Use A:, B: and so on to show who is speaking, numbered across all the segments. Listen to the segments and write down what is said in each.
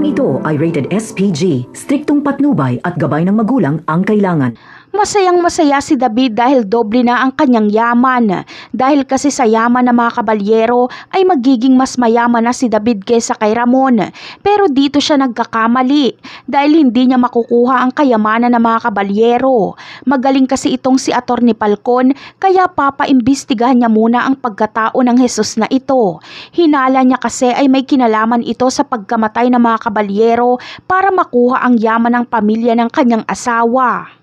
A: ito ay rated SPG. Striktong patnubay at gabay ng magulang ang kailangan.
B: Masayang-masaya si David dahil doble na ang kanyang yaman. Dahil kasi sa yaman ng mga kabalyero ay magiging mas mayaman na si David kaysa kay Ramon. Pero dito siya nagkakamali dahil hindi niya makukuha ang kayamanan ng mga kabalyero. Magaling kasi itong si Atty. Falcon kaya papaimbestigahan niya muna ang pagkatao ng Jesus na ito. Hinala niya kasi ay may kinalaman ito sa pagkamatay ng mga kabalyero para makuha ang yaman ng pamilya ng kanyang asawa.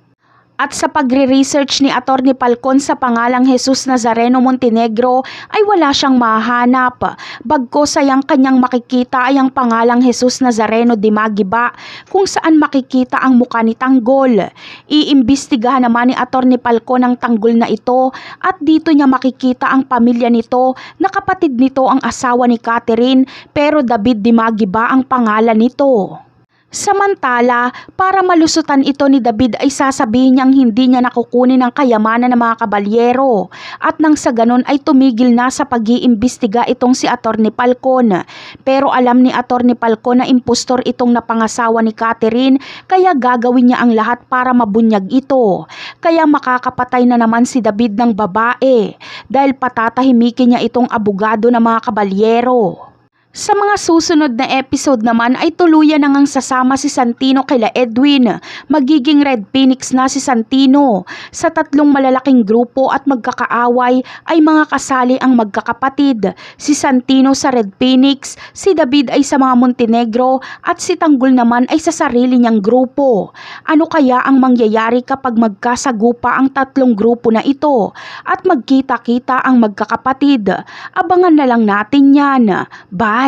B: At sa pagre-research ni Atty. Falcon sa pangalang Jesus Nazareno Montenegro ay wala siyang mahanap. Bagkus ay ang kanyang makikita ay ang pangalang Jesus Nazareno de Magiba kung saan makikita ang mukha ni Tanggol. Iimbestigahan naman ni Atty. Falcon ang Tanggol na ito at dito niya makikita ang pamilya nito na kapatid nito ang asawa ni Catherine pero David de Magiba ang pangalan nito. Samantala, para malusutan ito ni David ay sasabihin niyang hindi niya nakukunin ang kayamanan ng mga kabalyero at nang sa ganon ay tumigil na sa pag-iimbestiga itong si Atty. Falcon. Pero alam ni Atty. Falcon na impostor itong napangasawa ni Catherine kaya gagawin niya ang lahat para mabunyag ito. Kaya makakapatay na naman si David ng babae dahil patatahimikin niya itong abogado ng mga kabalyero. Sa mga susunod na episode naman ay tuluyan na ngang sasama si Santino kila Edwin. Magiging Red Phoenix na si Santino. Sa tatlong malalaking grupo at magkakaaway ay mga kasali ang magkakapatid. Si Santino sa Red Phoenix, si David ay sa mga Montenegro at si Tanggol naman ay sa sarili niyang grupo. Ano kaya ang mangyayari kapag magkasagupa ang tatlong grupo na ito at magkita-kita ang magkakapatid? Abangan na lang natin yan. Bye!